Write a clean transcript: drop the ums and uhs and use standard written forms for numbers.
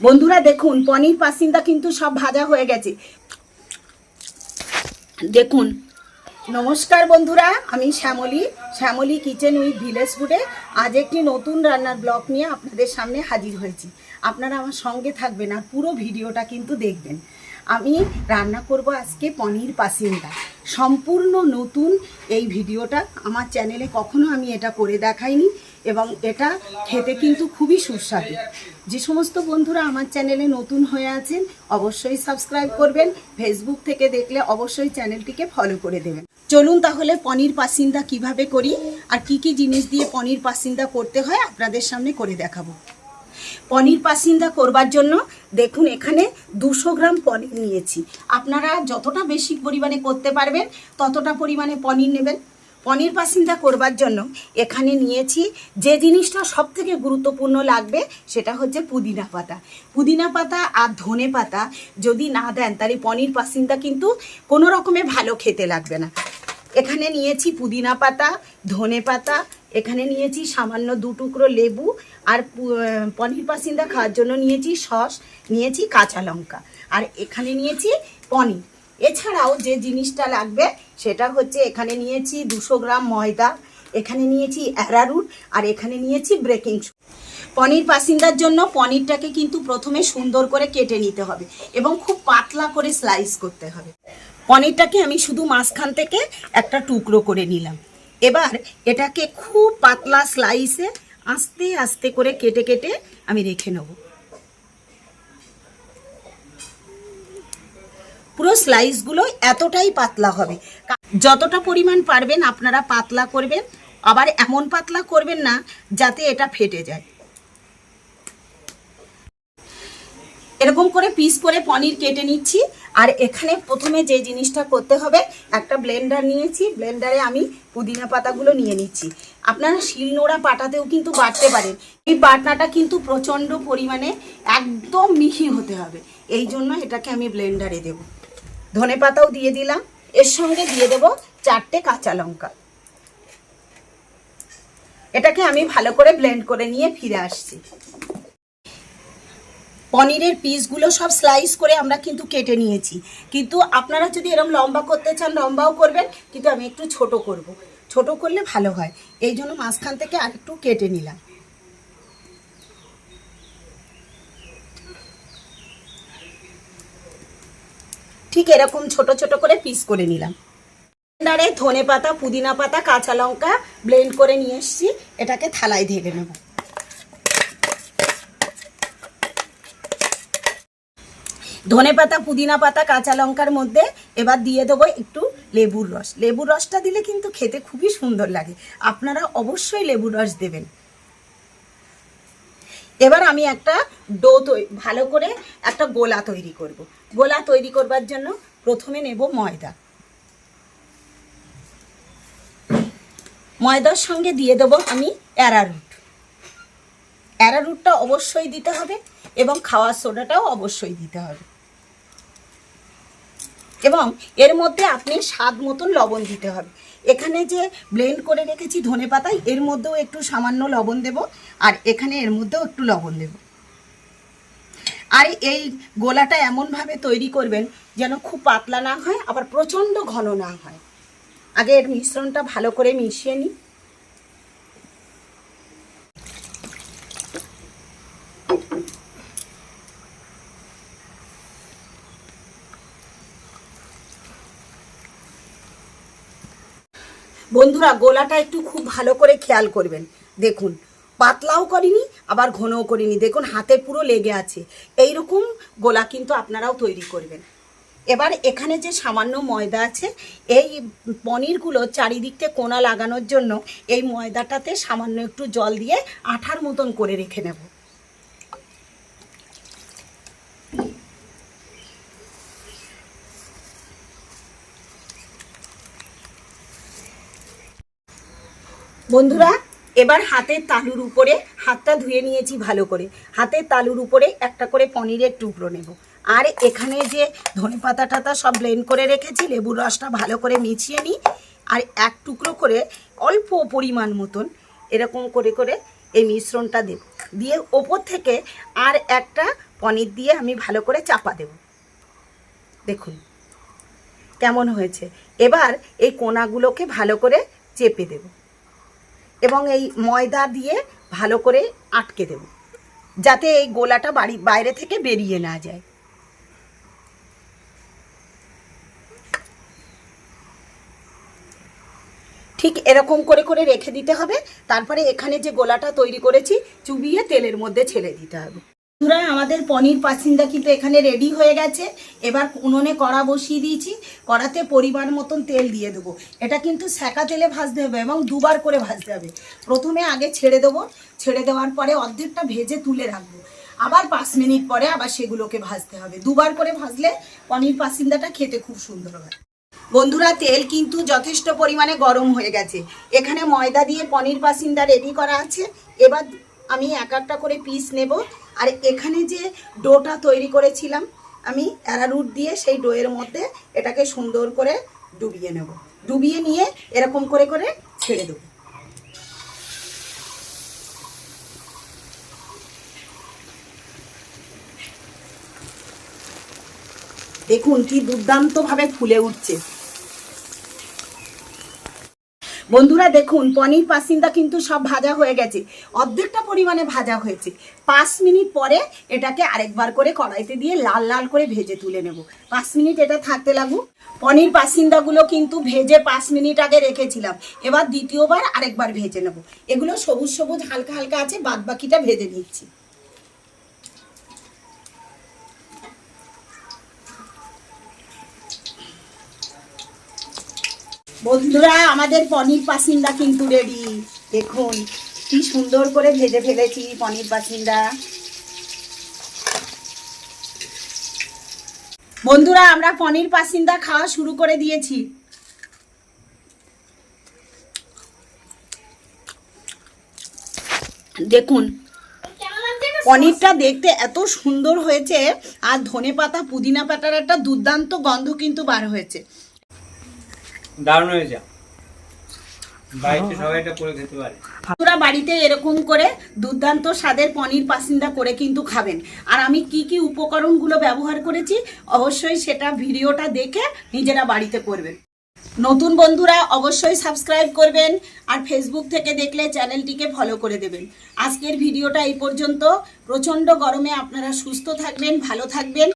বন্ধুরা দেখুন পনির পাসিন্দা কিন্তু সব ভাজা হয়ে গেছে। দেখুন, নমস্কার বন্ধুরা, আমি শ্যামলী কিচেন উইথ ভিলেজ ফুডে আজ একটি নতুন রান্নার ব্লগ নিয়ে আপনাদের সামনে হাজির হয়েছি। আপনারা আমার সঙ্গে থাকবেন আর পুরো ভিডিওটা কিন্তু দেখবেন। আমি রান্না করব আজকে পনির পাসিন্দা, সম্পূর্ণ নতুন এই ভিডিওটা। আমার চ্যানেলে কখনো আমি এটা করে দেখাইনি এবং এটা খেতে কিন্তু খুবই সুস্বাদু। যে সমস্ত বন্ধুরা আমার চ্যানেলে নতুন হয়ে আছেন অবশ্যই সাবস্ক্রাইব করবেন, ফেসবুক থেকে দেখলে অবশ্যই চ্যানেলটিকে ফলো করে দেবেন। চলুন তাহলে পনির পাসিন্দা কিভাবে করি আর কি কি জিনিস দিয়ে পনির পাসিন্দা করতে হয় আপনাদের সামনে করে দেখাবো। পনির পাসিন্দা করবার জন্য দেখুন এখানে 200 গ্রাম পনির নিয়েছি। আপনারা যতটা বেশি পরিমাণে করতে পারবেন ততটা পরিমাণে পনির নেবেন। পনির পাসিন্দা করবার জন্য এখানে নিয়েছি যে জিনিসটা সব থেকে গুরুত্বপূর্ণ লাগবে সেটা হচ্ছে পুদিনা পাতা। পুদিনা পাতা আর ধনে পাতা যদি না দেন তাহলে পনির পাসিন্দা কিন্তু কোনো রকমে ভালো খেতে লাগবে না। এখানে নিয়েছি পুদিনা পাতা, ধনে পাতা, এখানে নিয়েছি সামান্য 2 টুকরো লেবু, আর পনির পাসিন্দা খাওয়ার জন্য নিয়েছি সস, নিয়েছি কাঁচা লঙ্কা, আর এখানে নিয়েছি পনির। এছাড়াও যে জিনিসটা লাগবে সেটা হচ্ছে এখানে নিয়েছি 200 গ্রাম ময়দা, এখানে নিয়েছি অ্যারারুট, আর এখানে নিয়েছি বেকিং সোডা। পনির পাসিন্দার জন্য পনিরটাকে কিন্তু প্রথমে সুন্দর করে কেটে নিতে হবে এবং খুব পাতলা করে স্লাইস করতে হবে। পনিরটাকে আমি শুধু মাঝখান থেকে একটা টুকরো করে নিলাম। এবার এটাকে খুব পাতলা স্লাইসে আস্তে আস্তে করে কেটে কেটে আমি রেখে নেব। পুরো স্লাইসগুলো এতটাই পাতলা হবে, যতটা পরিমাণ পারবেন আপনারা পাতলা করবেন, আবার এমন পাতলা করবেন না যাতে এটা ফেটে যায়। এরকম করে পিস করে পনির কেটে নিচ্ছি। আর এখানে প্রথমে যে জিনিসটা করতে হবে, একটা ব্লেন্ডার নিয়েছি, ব্লেন্ডারে আমি পুদিনা পাতাগুলো নিয়ে নিচ্ছি। আপনারা শিলনোড়া পাটাতেও কিন্তু বাটতে পারেন। এই বাটনাটা কিন্তু প্রচণ্ড পরিমাণে একদম মিহি হতে হবে, এই জন্য এটাকে আমি ব্লেন্ডারে দেব। ধনে পাতাও দিয়ে দিলাম, এর সঙ্গে দিয়ে দেব 4টে কাঁচা লঙ্কা। এটাকে আমি ভালো করে ব্লেন্ড করে নিয়ে ফিরে আসছি। পনিরের পিসগুলো সব স্লাইস করে আমরা কিন্তু কেটে নিয়েছি, কিন্তু আপনারা যদি এরকম লম্বা করতে চান লম্বাও করবেন, কিন্তু আমি একটু ছোট করব, ছোট করলে ভালো হয়, এই জন্য মাঝখান থেকে আরেকটু কেটে নিলাম। ঠিক এরকম ছোট ছোট করে পিস করে নিলাম। ব্লেন্ডারে ধনে পাতা, পুদিনা পাতা, কাঁচা লঙ্কা ব্লেন্ড করে নিয়ে এসেছি, এটাকে থালায় ঢেলে নেব। ধনে পাতা, পুদিনা পাতা, কাঁচা লঙ্কার মধ্যে এবার দিয়ে দেবো একটু লেবুর রস। লেবুর রসটা দিলে কিন্তু খেতে খুবই সুন্দর লাগে, আপনারা অবশ্যই লেবুর রস দেবেন। এবার আমি একটা ভালো করে একটা গোলা তৈরি করব। গোলা তৈরি করবার জন্য প্রথমে নেব ময়দা। ময়দার সঙ্গে দিয়ে দেবো আমি অ্যারারুট। অ্যারারুটটা অবশ্যই দিতে হবে এবং খাওয়ার সোডাটাও অবশ্যই দিতে হবে, এবং এর মধ্যে আপনি স্বাদ মতন লবণ দিতে হবে। এখানে যে ব্লেন্ড করে রেখেছি ধনে পাতায়, এর মধ্যেও একটু সামান্য লবণ দেব, আর এখানে এর মধ্যেও একটু লবণ দেব। আর এই গোলাটা এমনভাবে তৈরি করবেন যেন খুব পাতলা না হয় আবার প্রচণ্ড ঘন না হয়। আগে এর মিশ্রণটা ভালো করে মিশিয়ে নিই। বন্ধুরা গোলাটা একটু খুব ভালো করে খেয়াল করবেন। দেখুন পাতলাও করিনি আবার ঘনও করিনি, দেখুন হাতে পুরো লেগে আছে। এই রকম গোলা কিন্তু আপনারাও তৈরি করবেন। এবার এখানে যে সামান্য ময়দা আছে, এই পনিরগুলো চারিদিকতে কোনা লাগানোর জন্য এই ময়দাটাতে সামান্য একটু জল দিয়ে আঠার মতন করে রেখে নেব। বন্ধুরা এবার হাতের তালুর উপরে, হাতটা ধুয়ে নিয়েছি ভালো করে, হাতের তালুর উপরে একটা করে পনিরের টুকরো নেব। আর এখানে যে ধনে পাতা টাতা সব ব্লেন্ড করে রেখেছি, লেবুর রসটা ভালো করে মিশিয়ে নিই, আর এক টুকরো করে অল্প পরিমাণ মতন এরকম করে করে এই মিশ্রণটা দেব, দিয়ে ওপর থেকে আর একটা পনির দিয়ে আমি ভালো করে চাপা দেব। দেখুন কেমন হয়েছে। এবার এই কোনাগুলোকে ভালো করে চেপে দেব এবং এই ময়দা দিয়ে ভালো করে আটকে দেব, যাতে এই গোলাটা বাইরে থেকে বেরিয়ে না যায়। ঠিক এরকম করে করে রেখে দিতে হবে। তারপরে এখানে যে গোলাটা তৈরি করেছি চুবিয়ে তেলের মধ্যে ছেড়ে দিতে হবে। বন্ধুরা, আমাদের পনির পাসিন্দা কিন্তু এখানে রেডি হয়ে গেছে। এবার উনুনে কড়া বসিয়ে দিয়েছি, কড়াতে পরিমাণ মতন তেল দিয়ে দেবো। এটা কিন্তু সেকা তেলে ভাজতে হবে এবং দুবার করে ভাজতে হবে। প্রথমে আগে ছেড়ে দেবো, ছেড়ে দেওয়ার পরে অর্ধেকটা ভেজে তুলে রাখবো, আবার 5 মিনিট পরে আবার সেগুলোকে ভাজতে হবে। দুবার করে ভাজলে পনির পাসিন্দাটা খেতে খুব সুন্দর হয়। বন্ধুরা, তেল কিন্তু যথেষ্ট পরিমাণে গরম হয়ে গেছে। এখানে ময়দা দিয়ে পনির পাসিন্দা রেডি করা আছে। এবার আমি এক একটা করে পিস নেব। আর এখানে যে ডোটা তৈরি করেছিলাম আমি অ্যারারুট দিয়ে, সেই ডোয়ের মধ্যে এটাকে সুন্দর করে ডুবিয়ে নেব। ডুবিয়ে নিয়ে এরকম করে করে ছেড়ে দেব। দেখুন কি দুর্দান্তভাবে ফুলে উঠছে। বন্ধুরা দেখুন, পনির পাসিন্দা কিন্তু সব ভাজা হয়ে গেছে, অর্ধেকটা পরিমাণে ভাজা হয়েছে। 5 মিনিট পরে এটাকে আরেকবার করে কড়াইতে দিয়ে লাল লাল করে ভেজে তুলে নেব। 5 মিনিট এটা থাকতে লাগুক। পনির পাসিন্দাগুলো কিন্তু ভেজে 5 মিনিট আগে রেখেছিলাম। এবার দ্বিতীয়বার আরেকবার ভেজে নেব। এগুলো সবুজ সবুজ হালকা হালকা আছে, বাদ বাকিটা ভেজে নিচ্ছি। বন্ধুরা, আমাদের পনির পাসিন্দা কিন্তু রেডি। দেখুন কি সুন্দর করে ভেজে ফেলেছি পনির পাসিন্দা। বন্ধুরা, আমরা পনির পাসিন্দা খাওয়া শুরু করে দিয়েছি। দেখুন পনিরটা দেখতে এত সুন্দর হয়েছে, আর ধনেপাতা পুদিনা পাতার একটা দুর্দান্ত গন্ধ কিন্তু বার হয়েছে। দারুণ হয়েছে, বাড়িতে সবাই এটা করে খেতে পারে। আপনারা বাড়িতে এরকম করে দুর্দান্ত স্বাদের পনির পাসিন্দা করে কিন্তু খাবেন। আর আমি কি কি উপকরণগুলো ব্যবহার করেছি অবশ্যই সেটা ভিডিওটা দেখে নিজেরা বাড়িতে করবেন। নতুন বন্ধুরা অবশ্যই সাবস্ক্রাইব করবেন, আর ফেসবুক থেকে দেখলে চ্যানেলটিকে ফলো করে দেবেন। আজকের ভিডিওটা এই পর্যন্ত। প্রচণ্ড গরমে আপনারা সুস্থ থাকবেন, ভালো থাকবেন।